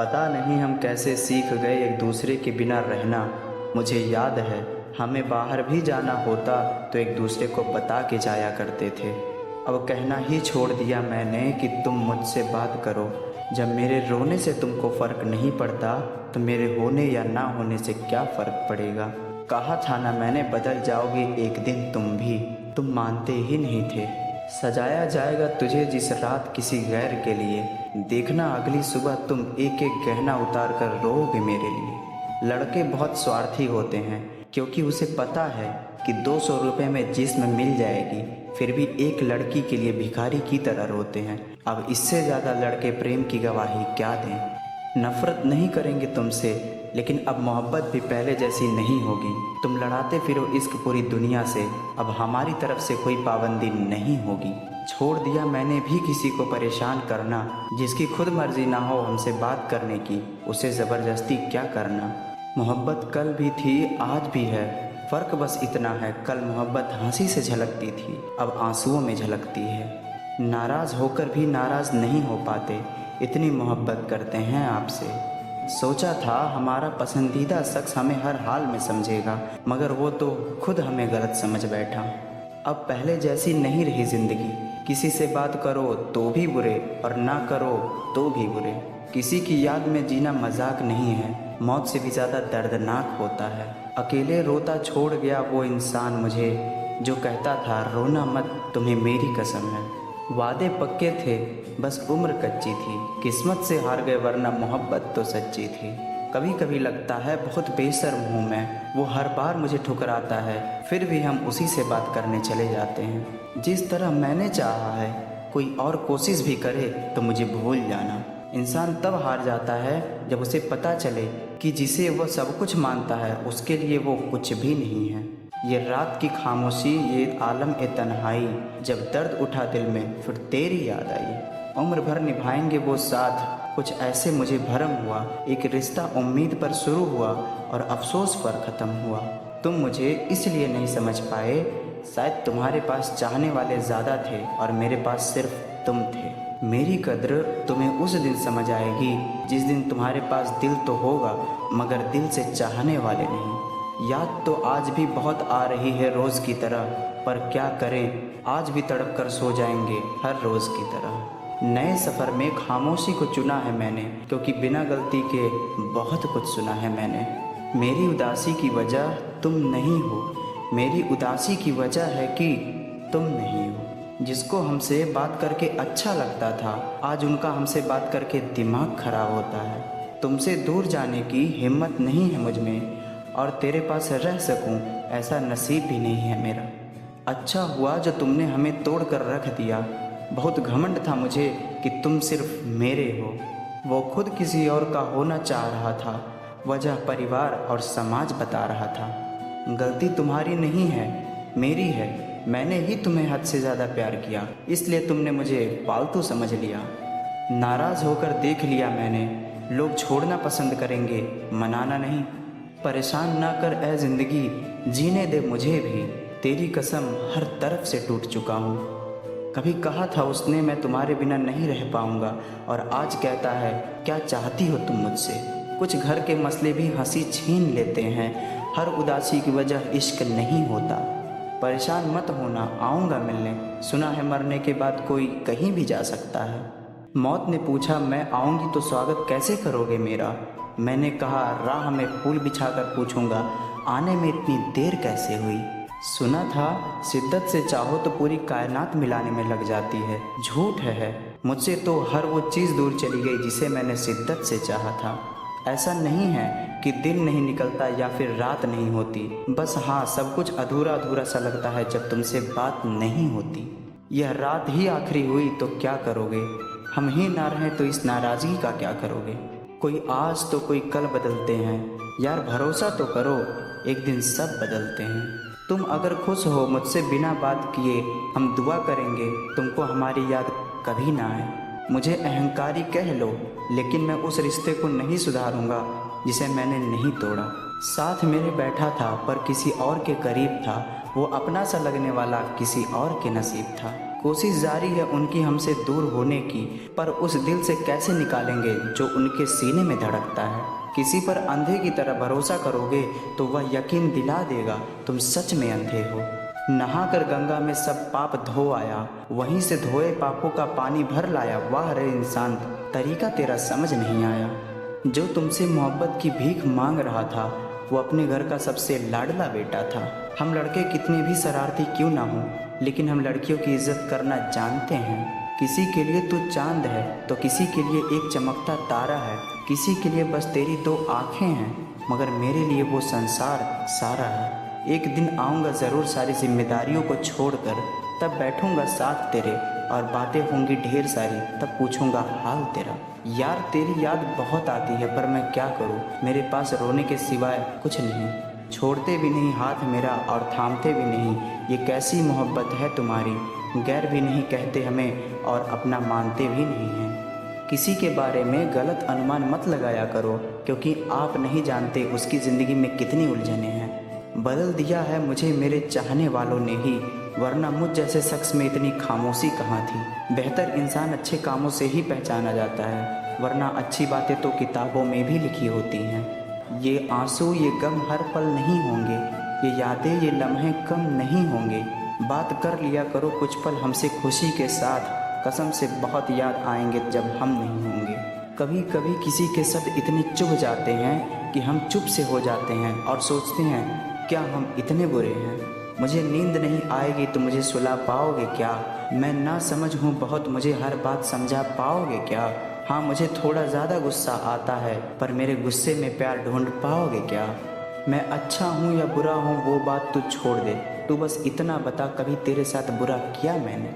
पता नहीं हम कैसे सीख गए एक दूसरे के बिना रहना। मुझे याद है हमें बाहर भी जाना होता तो एक दूसरे को बता के जाया करते थे। अब कहना ही छोड़ दिया मैंने कि तुम मुझसे बात करो। जब मेरे रोने से तुमको फ़र्क नहीं पड़ता तो मेरे होने या ना होने से क्या फ़र्क पड़ेगा। कहा था ना मैंने बदल जाओगे एक दिन तुम भी, तुम मानते ही नहीं थे। सजाया जाएगा तुझे जिस रात किसी गैर के लिए, देखना अगली सुबह तुम एक एक गहना उतार कर रोओगे मेरे लिए। लड़के बहुत स्वार्थी होते हैं क्योंकि उसे पता है कि 200 रुपये में जिस्म मिल जाएगी, फिर भी एक लड़की के लिए भिखारी की तरह रोते हैं। अब इससे ज़्यादा लड़के प्रेम की गवाही क्या दें। नफ़रत नहीं करेंगे तुमसे, लेकिन अब मोहब्बत भी पहले जैसी नहीं होगी। तुम लड़ाते फिरो इश्क पूरी दुनिया से, अब हमारी तरफ से कोई पाबंदी नहीं होगी। छोड़ दिया मैंने भी किसी को परेशान करना, जिसकी खुद मर्जी ना हो हमसे बात करने की, उसे ज़बरदस्ती क्या करना। मोहब्बत कल भी थी आज भी है, फ़र्क बस इतना है कल मोहब्बत हंसी से झलकती थी, अब आंसुओं में झलकती है। नाराज़ होकर भी नाराज़ नहीं हो पाते, इतनी मोहब्बत करते हैं आपसे। सोचा था हमारा पसंदीदा शख्स हमें हर हाल में समझेगा, मगर वो तो खुद हमें गलत समझ बैठा। अब पहले जैसी नहीं रही ज़िंदगी, किसी से बात करो तो भी बुरे और ना करो तो भी बुरे। किसी की याद में जीना मजाक नहीं है, मौत से भी ज़्यादा दर्दनाक होता है। अकेले रोता छोड़ गया वो इंसान मुझे, जो कहता था रोना मत तुम्हें मेरी कसम है। वादे पक्के थे बस उम्र कच्ची थी, किस्मत से हार गए वरना मोहब्बत तो सच्ची थी। कभी कभी लगता है बहुत बेशर्म हूँ मैं, वो हर बार मुझे ठुकराता है, फिर भी हम उसी से बात करने चले जाते हैं। जिस तरह मैंने चाहा है कोई और कोशिश भी करे तो मुझे भूल जाना। इंसान तब हार जाता है जब उसे पता चले कि जिसे वह सब कुछ मानता है उसके लिए वो कुछ भी नहीं है। ये रात की खामोशी, ये आलम ए तन्हाई, जब दर्द उठा दिल में फिर तेरी याद आई। उम्र भर निभाएंगे वो साथ, कुछ ऐसे मुझे भरम हुआ। एक रिश्ता उम्मीद पर शुरू हुआ और अफसोस पर ख़त्म हुआ। तुम मुझे इसलिए नहीं समझ पाए, शायद तुम्हारे पास चाहने वाले ज़्यादा थे और मेरे पास सिर्फ तुम थे। मेरी कद्र तुम्हें उस दिन समझ आएगी जिस दिन तुम्हारे पास दिल तो होगा मगर दिल से चाहने वाले नहीं। याद तो आज भी बहुत आ रही है रोज़ की तरह, पर क्या करें आज भी तड़प कर सो जाएंगे हर रोज़ की तरह। नए सफ़र में खामोशी को चुना है मैंने, क्योंकि बिना गलती के बहुत कुछ सुना है मैंने। मेरी उदासी की वजह तुम नहीं हो, मेरी उदासी की वजह है कि तुम नहीं हो। जिसको हमसे बात करके अच्छा लगता था, आज उनका हमसे बात करके दिमाग खराब होता है। तुमसे दूर जाने की हिम्मत नहीं है मुझ में, और तेरे पास रह सकूं ऐसा नसीब भी नहीं है मेरा। अच्छा हुआ जो तुमने हमें तोड़ कर रख दिया। बहुत घमंड था मुझे कि तुम सिर्फ मेरे हो। वो खुद किसी और का होना चाह रहा था, वजह परिवार और समाज बता रहा था। गलती तुम्हारी नहीं है, मेरी है। मैंने ही तुम्हें हद से ज़्यादा प्यार किया, इसलिए तुमने मुझे फालतू समझ लिया। नाराज़ होकर देख लिया मैंने, लोग छोड़ना पसंद करेंगे, मनाना नहीं। परेशान ना कर ए ज़िंदगी, जीने दे मुझे भी। तेरी कसम हर तरफ से टूट चुका हूँ। कभी कहा था उसने मैं तुम्हारे बिना नहीं रह पाऊँगा, और आज कहता है क्या चाहती हो तुम मुझसे। कुछ घर के मसले भी हंसी छीन लेते हैं, हर उदासी की वजह इश्क नहीं होता। परेशान मत होना, आऊँगा मिलने, सुना है मरने के बाद कोई कहीं भी जा सकता है। मौत ने पूछा मैं आऊँगी तो स्वागत कैसे करोगे मेरा। मैंने कहा राह में फूल बिछाकर पूछूंगा, आने में इतनी देर कैसे हुई। सुना था शिद्दत से चाहो तो पूरी कायनात मिलाने में लग जाती है। झूठ है, मुझसे तो हर वो चीज़ दूर चली गई जिसे मैंने शिद्दत से चाहा था। ऐसा नहीं है कि दिन नहीं निकलता या फिर रात नहीं होती, बस हाँ सब कुछ अधूरा अधूरा सा लगता है जब तुमसे बात नहीं होती। यह रात ही आखिरी हुई तो क्या करोगे, हम ही ना रहें तो इस नाराज़गी का क्या करोगे। कोई आज तो कोई कल बदलते हैं, यार भरोसा तो करो एक दिन सब बदलते हैं। तुम अगर खुश हो मुझसे बिना बात किए, हम दुआ करेंगे तुमको हमारी याद कभी ना आए। मुझे अहंकारी कह लो, लेकिन मैं उस रिश्ते को नहीं सुधारूंगा जिसे मैंने नहीं तोड़ा। साथ मेरे बैठा था पर किसी और के करीब था, वो अपना सा लगने वाला किसी और के नसीब था। कोशिश जारी है उनकी हमसे दूर होने की, पर उस दिल से कैसे निकालेंगे जो उनके सीने में धड़कता है। किसी पर अंधे की तरह भरोसा करोगे तो वह यकीन दिला देगा तुम सच में अंधे हो। नहाकर गंगा में सब पाप धो आया, वहीं से धोए पापों का पानी भर लाया। वाह रे इंसान, तरीका तेरा समझ नहीं आया। जो तुमसे मोहब्बत की भीख मांग रहा था वो अपने घर का सबसे लाडला बेटा था। हम लड़के कितने भी शरारती क्यों ना हों, लेकिन हम लड़कियों की इज्जत करना जानते हैं। किसी के लिए तू चांद है तो किसी के लिए एक चमकता तारा है, किसी के लिए बस तेरी दो आँखें हैं, मगर मेरे लिए वो संसार सारा है। एक दिन आऊँगा ज़रूर सारी जिम्मेदारियों को छोड़कर, तब बैठूँगा साथ तेरे और बातें होंगी ढेर सारी, तब पूछूँगा हाल तेरा। यार तेरी याद बहुत आती है पर मैं क्या करूँ, मेरे पास रोने के सिवाय कुछ नहीं। छोड़ते भी नहीं हाथ मेरा और थामते भी नहीं, ये कैसी मोहब्बत है तुम्हारी। गैर भी नहीं कहते हमें और अपना मानते भी नहीं हैं। किसी के बारे में गलत अनुमान मत लगाया करो, क्योंकि आप नहीं जानते उसकी ज़िंदगी में कितनी उलझनें हैं। बदल दिया है मुझे मेरे चाहने वालों ने ही, वरना मुझ जैसे शख्स में इतनी खामोशी कहाँ थी। बेहतर इंसान अच्छे कामों से ही पहचाना जाता है, वरना अच्छी बातें तो किताबों में भी लिखी होती हैं। ये आंसू ये गम हर पल नहीं होंगे, ये यादें ये लम्हे कम नहीं होंगे। बात कर लिया करो कुछ पल हमसे खुशी के साथ, कसम से बहुत याद आएंगे जब हम नहीं होंगे। कभी कभी किसी के शब्द इतने चुभ जाते हैं कि हम चुप से हो जाते हैं और सोचते हैं क्या हम इतने बुरे हैं। मुझे नींद नहीं आएगी तो मुझे सुला पाओगे क्या। मैं ना समझ हूँ बहुत, मुझे हर बात समझा पाओगे क्या। हाँ मुझे थोड़ा ज़्यादा गुस्सा आता है, पर मेरे गुस्से में प्यार ढूंढ पाओगे क्या। मैं अच्छा हूँ या बुरा हूँ वो बात तू छोड़ दे, तू बस इतना बता कभी तेरे साथ बुरा किया मैंने।